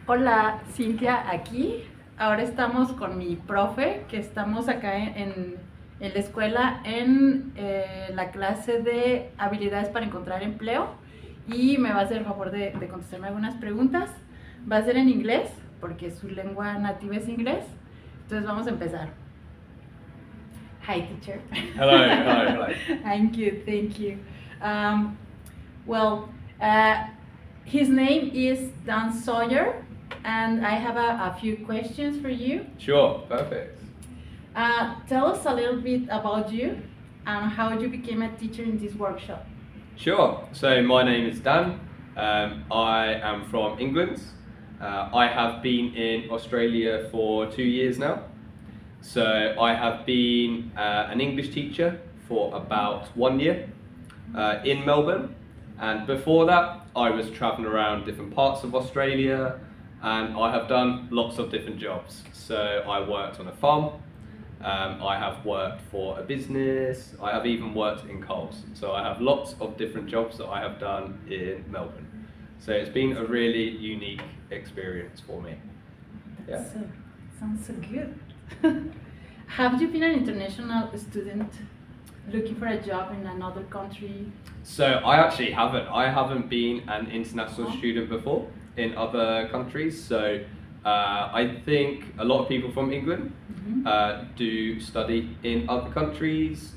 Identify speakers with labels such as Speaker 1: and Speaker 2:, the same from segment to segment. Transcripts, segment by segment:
Speaker 1: Hola, Cintia, aquí. Ahora estamos con mi profe, que estamos acá en la escuela en la clase de habilidades para encontrar empleo y me va a hacer el favor de contestarme algunas preguntas. Va a ser en inglés, porque su lengua nativa es inglés. Entonces vamos a empezar. Hi, teacher.
Speaker 2: Hello, hello, hello.
Speaker 1: I'm good, thank you. Um, well, uh, his name is Dan Sawyer, and I have a few questions for you.
Speaker 2: Sure, perfect.
Speaker 1: Tell us a little bit about you and how you became a teacher in this workshop.
Speaker 2: Sure, so my name is Dan. I am from England. I have been in Australia for 2 years now. So I have been an English teacher for about 1 year in Melbourne. And before that, I was traveling around different parts of Australia and I have done lots of different jobs. So I worked on a farm. I have worked for a business. I have even worked in Coles. So I have lots of different jobs that I have done in Melbourne. So it's been a really unique experience for me. Yeah.
Speaker 1: So, sounds so good. Have you been an international student looking for a job in another country?
Speaker 2: So I actually haven't. I haven't been an international
Speaker 1: Oh.
Speaker 2: student before in other countries. So I think a lot of people from England do study in other countries.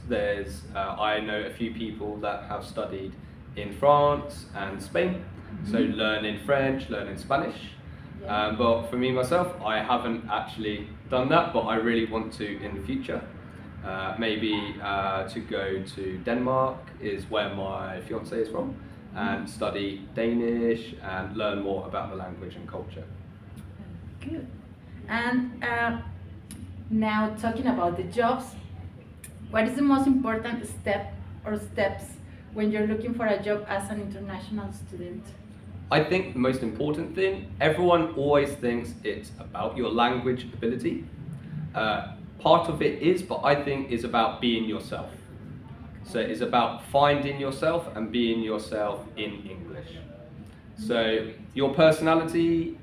Speaker 2: I know a few people that have studied in France and Spain. So learning French, learning Spanish.
Speaker 1: Yeah.
Speaker 2: But for me myself, I haven't actually done that, but I really want to in the future. Maybe to go to Denmark is where my fiance is from, and study Danish and learn more about the language and culture.
Speaker 1: Good. And now talking about the jobs, what is the most important step or steps when you're looking for a job as an international student?
Speaker 2: I think the most important thing, everyone always thinks it's about your language ability. Part of it is, but I think is about being yourself. So it's about finding yourself and being yourself in English. So your personality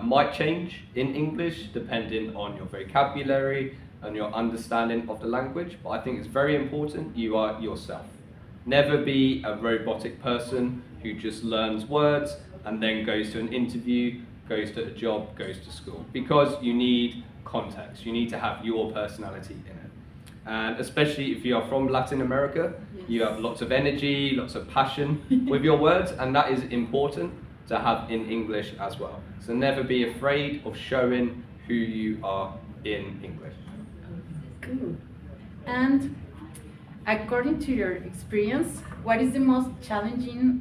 Speaker 2: might change in English depending on your vocabulary and your understanding of the language, but I think it's very important you are yourself. Never be a robotic person who just learns words and then goes to an interview, goes to a job, goes to school, because you need context. You need to have your personality in it. And especially if you are from Latin America, you have lots of energy, lots of passion with your words, and that is important to have in English as well. So never be afraid of showing who you are in English.
Speaker 1: Good. And according to your experience, what is the most challenging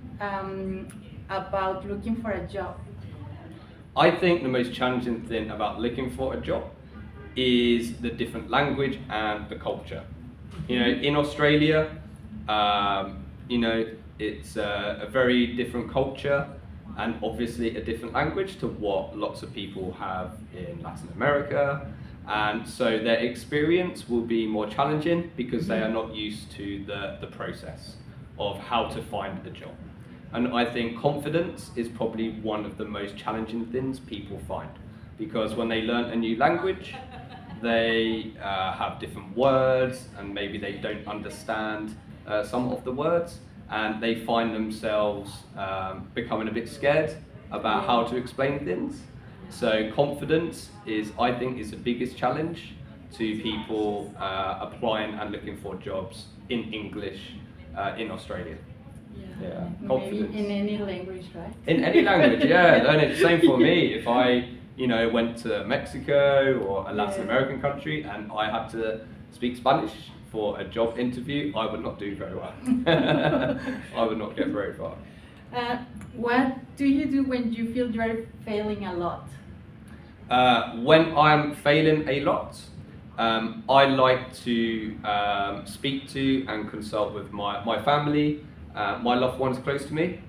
Speaker 1: about looking for a job?
Speaker 2: I think the most challenging thing about looking for a job is the different language and the culture. You know, in Australia, it's a very different culture and obviously a different language to what lots of people have in Latin America. And so their experience will be more challenging because they are not used to the process of how to find a job. And I think confidence is probably one of the most challenging things people find, because when they learn a new language, they have different words and maybe they don't understand some of the words, and they find themselves becoming a bit scared about how to explain things. So confidence I think, is the biggest challenge to people applying and looking for jobs in English in Australia. Yeah,
Speaker 1: Maybe
Speaker 2: confidence.
Speaker 1: in any language, right?
Speaker 2: In any language, yeah. And it's the same for me. If I, went to Mexico or a Latin American country and I had to speak Spanish for a job interview, I would not do very well. I would not get very far.
Speaker 1: What do you do when you feel you're failing a lot?
Speaker 2: When I'm failing a lot, I like to speak to and consult with my family, my loved ones close to me.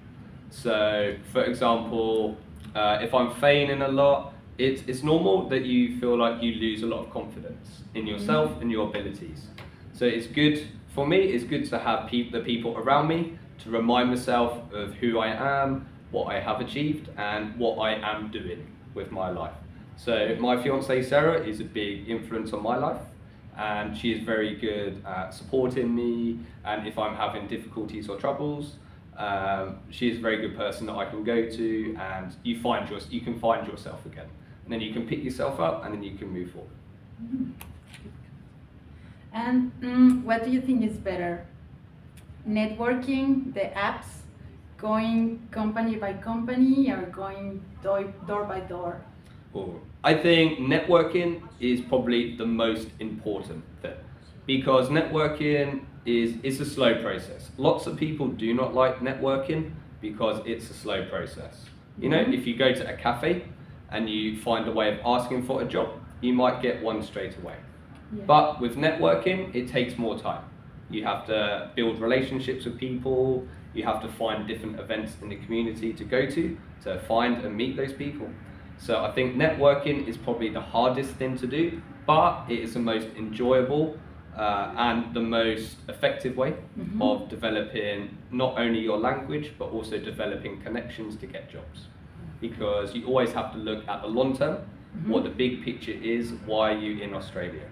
Speaker 2: So, for example, if I'm failing a lot, it's normal that you feel like you lose a lot of confidence in yourself and your abilities. So it's good, for me, it's good to have the people around me to remind myself of who I am, what I have achieved, and what I am doing. with my life. So my fiancée Sarah is a big influence on my life, and she is very good at supporting me, and if I'm having difficulties or troubles, she is a very good person that I can go to, and you can find yourself again. And then you can pick yourself up, and then you can move forward.
Speaker 1: And what do you think is better? Networking, the apps, going company by company, or going door by door?
Speaker 2: I think networking is probably the most important thing, because networking is a slow process. Lots of people do not like networking because it's a slow process. You know, if you go to a cafe and you find a way of asking for a job, you might get one straight away.
Speaker 1: Yeah.
Speaker 2: But with networking, it takes more time. You have to build relationships with people, you have to find different events in the community to go to find and meet those people. So I think networking is probably the hardest thing to do, but it is the most enjoyable and the most effective way of developing not only your language, but also developing connections to get jobs. Because you always have to look at the long term, what the big picture is, why are you in Australia?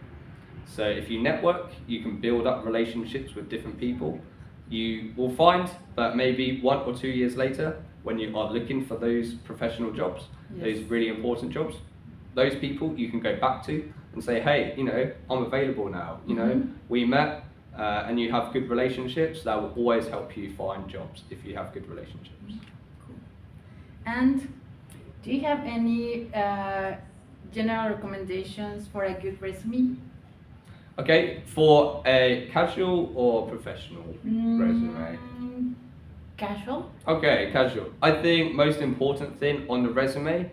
Speaker 2: So if you network, you can build up relationships with different people. You will find that maybe 1 or 2 years later, when you are looking for those professional jobs, those really important jobs, those people you can go back to and say, hey, you know, I'm available now. You know, we met, and you have good relationships. That will always help you find jobs if you have good relationships.
Speaker 1: Cool. And do you have any general recommendations for a good resume?
Speaker 2: Okay, for a casual or professional resume?
Speaker 1: Casual.
Speaker 2: Okay, casual. I think most important thing on the resume,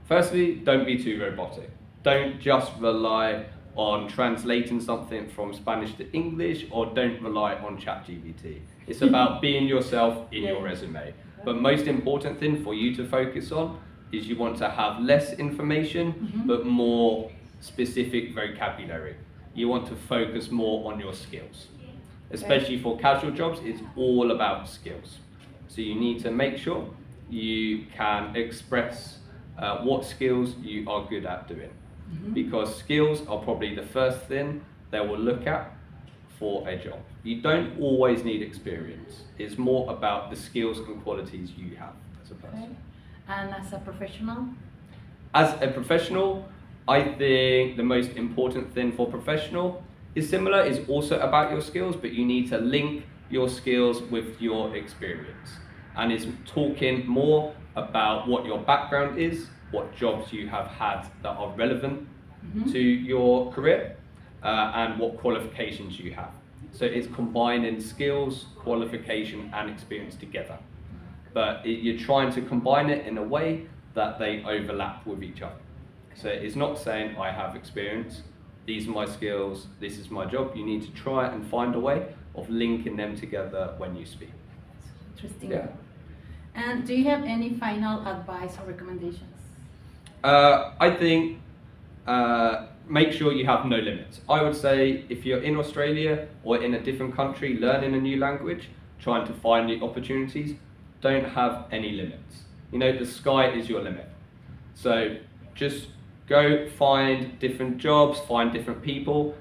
Speaker 2: firstly, don't be too robotic. Don't just rely on translating something from Spanish to English, or don't rely on ChatGPT. It's about being yourself in your resume. But most important thing for you to focus on is you want to have less information, but more specific vocabulary. You want to focus more on your skills. Especially for casual jobs, it's all about skills. So you need to make sure you can express what skills you are good at doing. Because skills are probably the first thing they will look at for a job. You don't always need experience. It's more about the skills and qualities you have as a person.
Speaker 1: And as a professional?
Speaker 2: As a professional, I think the most important thing for professional is similar, is also about your skills, but you need to link your skills with your experience. And it's talking more about what your background is, what jobs you have had that are relevant to your career, and what qualifications you have. So it's combining skills, qualification, and experience together. But you're trying to combine it in a way that they overlap with each other. So it's not saying I have experience, these are my skills, this is my job. You need to try and find a way of linking them together when you speak.
Speaker 1: Interesting.
Speaker 2: Yeah.
Speaker 1: And do you have any final advice or recommendations?
Speaker 2: I think make sure you have no limits. I would say if you're in Australia or in a different country learning a new language, trying to find new opportunities, don't have any limits. You know, the sky is your limit. So just go find different jobs, find different people.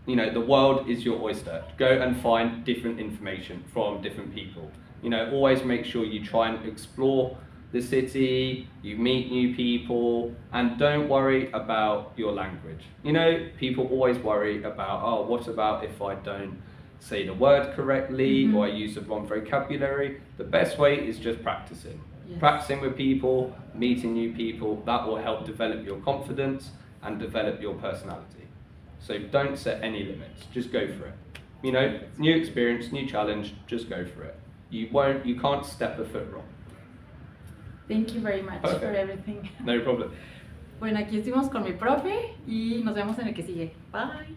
Speaker 2: You know, the world is your oyster. Go and find different information from different people. You know, always make sure you try and explore the city, you meet new people, and don't worry about your language. You know, people always worry about, oh, what about if I don't say the word correctly, or I use the wrong vocabulary? The best way is just practicing. Practicing with people, meeting new people, that will help develop your confidence and develop your personality. So don't set any limits, just go for it. You know, new experience, new challenge, just go for it. You can't step a foot wrong.
Speaker 1: Thank you very much for everything.
Speaker 2: No problem.
Speaker 1: Bueno, aquí estuvimos con mi profe y nos vemos en el que sigue. Bye.